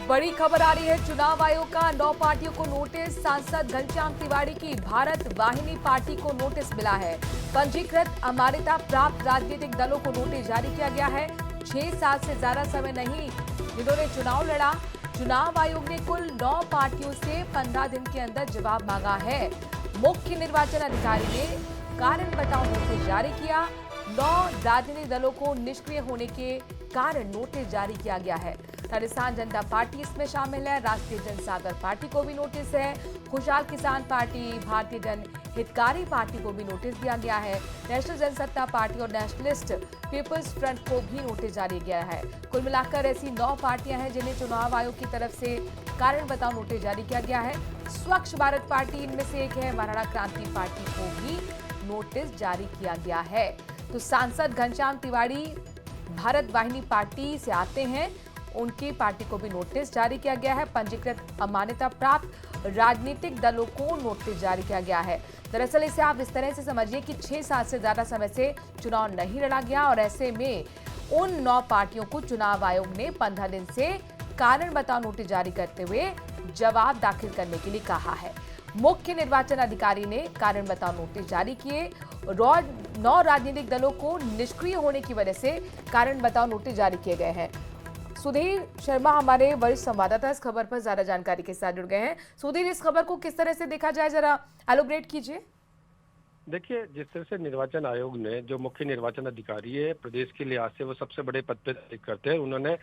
बड़ी खबर आ रही है। चुनाव आयोग का 9 पार्टियों को नोटिस। सांसद घनश्याम तिवारी की भारत वाहिनी पार्टी को नोटिस मिला है। पंजीकृत अमान्यता प्राप्त राजनीतिक दलों को नोटिस जारी किया गया है। 6 साल से ज्यादा समय नहीं जिन्होंने चुनाव लड़ा। चुनाव आयोग ने कुल 9 पार्टियों से 15 दिन के अंदर जवाब मांगा है। मुख्य निर्वाचन अधिकारी ने कारण बताओ नोटिस जारी किया। 9 राजनीतिक दलों को निष्क्रिय होने के कारण नोटिस जारी किया गया है। राजस्थान जनता पार्टी इसमें शामिल है। राष्ट्रीय जनसागर पार्टी को भी नोटिस है। खुशहाल किसान पार्टी, भारतीय जन हितकारी पार्टी को भी नोटिस दिया गया है। नेशनल जनसत्ता पार्टी और नेशनलिस्ट पीपल्स फ्रंट को भी नोटिस जारी किया है। कुल मिलाकर ऐसी 9 पार्टियां हैं जिन्हें चुनाव आयोग की तरफ से कारण बताओ नोटिस जारी किया गया है। स्वच्छ भारत पार्टी इनमें से एक है। महाराणा क्रांति पार्टी को भी नोटिस जारी किया गया है। तो सांसद घनश्याम तिवारी भारत वाहिनी पार्टी से आते हैं, उनकी पार्टी को भी नोटिस जारी किया गया है। पंजीकृत अमान्यता प्राप्त राजनीतिक दलों को नोटिस जारी किया गया है। दरअसल इसे आप इस तरह से समझिए कि 6 साल से ज्यादा समय से चुनाव नहीं लड़ा गया और ऐसे में उन 9 पार्टियों को चुनाव आयोग ने 15 दिन से कारण बताओ नोटिस जारी करते हुए जवाब दाखिल करने के लिए कहा है। मुख्य निर्वाचन अधिकारी ने कारण बताओ नोटिस जारी किए। 9 राजनीतिक दलों को निष्क्रिय होने की वजह से कारण बताओ नोटिस जारी किए गए हैं। सुधीर शर्मा हमारे वरिष्ठ संवाददाता इस खबर पर ज्यादा जानकारी के साथ जुड़ गए हैं। सुधीर, इस खबर को किस तरह से देखा जाए, जरा एलोब्रेट कीजिए। देखिए, जिस तरह से निर्वाचन आयोग ने, जो मुख्य निर्वाचन अधिकारी है प्रदेश के लिहाज से वो सबसे बड़े पद पे करते हैं, उन्होंने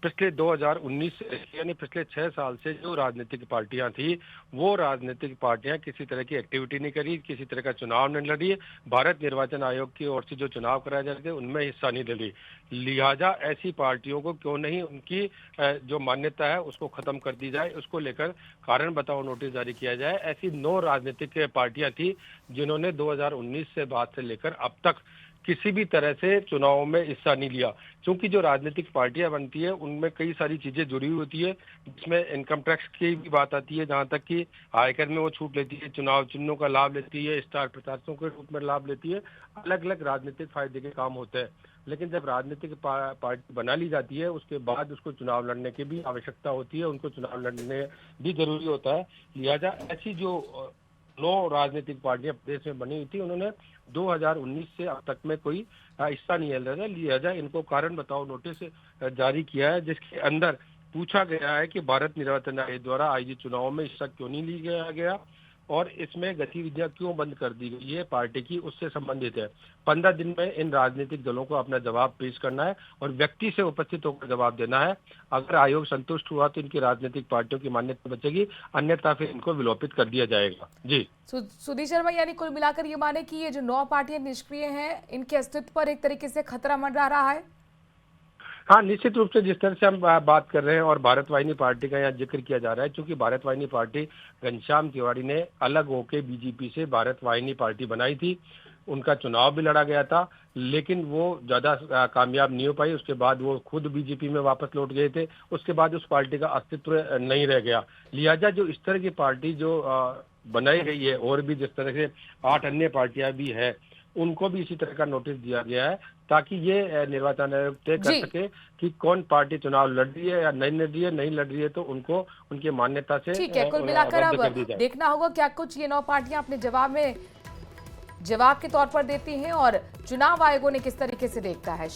पिछले 2019 से यानी पिछले 6 साल से जो राजनीतिक पार्टियां थी वो राजनीतिक पार्टियां किसी तरह की एक्टिविटी नहीं करी, किसी तरह का चुनाव नहीं लड़ी। भारत निर्वाचन आयोग की ओर से जो चुनाव कराए जा रहे थे उनमें हिस्सा नहीं ले। लिहाजा ऐसी पार्टियों को क्यों नहीं उनकी जो मान्यता है उसको खत्म कर दी जाए, उसको लेकर कारण बताओ नोटिस जारी किया जाए। ऐसी 9 राजनीतिक पार्टियां थी जिन्होंने 2019 से बाद से लेकर अब तक किसी भी तरह से चुनाव में हिस्सा नहीं लिया। क्योंकि जो राजनीतिक पार्टियां बनती है उनमें कई सारी चीजें जुड़ी हुई होती है, जिसमें इनकम टैक्स की भी बात आती है, जहां तक कि आयकर में वो छूट लेती है, चुनाव चिन्हों का लाभ लेती है, स्टार प्रचारकों के रूप में लाभ लेती है। अलग अलग राजनीतिक फायदे के काम होते हैं। लेकिन जब राजनीतिक पार्टी बना ली जाती है उसके बाद उसको चुनाव लड़ने की भी आवश्यकता होती है, उनको चुनाव लड़ने भी जरूरी होता है। लिहाजा ऐसी जो 9 राजनीतिक पार्टियां प्रदेश में बनी हुई थी उन्होंने 2019 से अब तक में कोई हिस्सा नहीं लिया था। लिहाजा इनको कारण बताओ नोटिस जारी किया है, जिसके अंदर पूछा गया है कि भारत निर्वाचन आयोग द्वारा आयोजित चुनाव में हिस्सा क्यों नहीं लिया गया और इसमें गतिविधियां क्यों बंद कर दी गई है पार्टी की, उससे संबंधित है। 15 दिन में इन राजनीतिक दलों को अपना जवाब पेश करना है और व्यक्ति से उपस्थित होकर जवाब देना है। अगर आयोग संतुष्ट हुआ तो इनकी राजनीतिक पार्टियों की मान्यता बचेगी, अन्यथा फिर इनको विलोपित कर दिया जाएगा। जी सुधीर शर्मा, यानी कुल मिलाकर ये माने कि ये जो 9 पार्टियां निष्क्रिय हैं, इनके अस्तित्व पर एक तरीके से खतरा मंडरा रहा है। हाँ, निश्चित रूप से जिस तरह से हम बात कर रहे हैं और भारत वाहिनी पार्टी का यहाँ जिक्र किया जा रहा है, क्योंकि भारत वाहिनी पार्टी घनश्याम तिवारी ने अलग होकर बीजेपी से भारत वाहिनी पार्टी बनाई थी। उनका चुनाव भी लड़ा गया था, लेकिन वो ज्यादा कामयाब नहीं हो पाई। उसके बाद वो खुद बीजेपी में वापस लौट गए थे। उसके बाद उस पार्टी का अस्तित्व नहीं रह गया। लिहाजा जो इस तरह की पार्टी जो बनाई गई है और भी जिस तरह से 8 अन्य पार्टियां भी है, उनको भी इसी तरह का नोटिस दिया गया है ताकि ये निर्वाचन आयोग तय कर सके कि कौन पार्टी चुनाव लड़ रही है या नहीं लड़ रही है। नहीं लड़ रही है तो उनको उनकी मान्यता से ठीक है, कुल मिलाकर अब देखना होगा क्या कुछ ये 9 पार्टियां अपने जवाब के तौर पर देती हैं और चुनाव आयोगों ने किस तरीके से देखता है।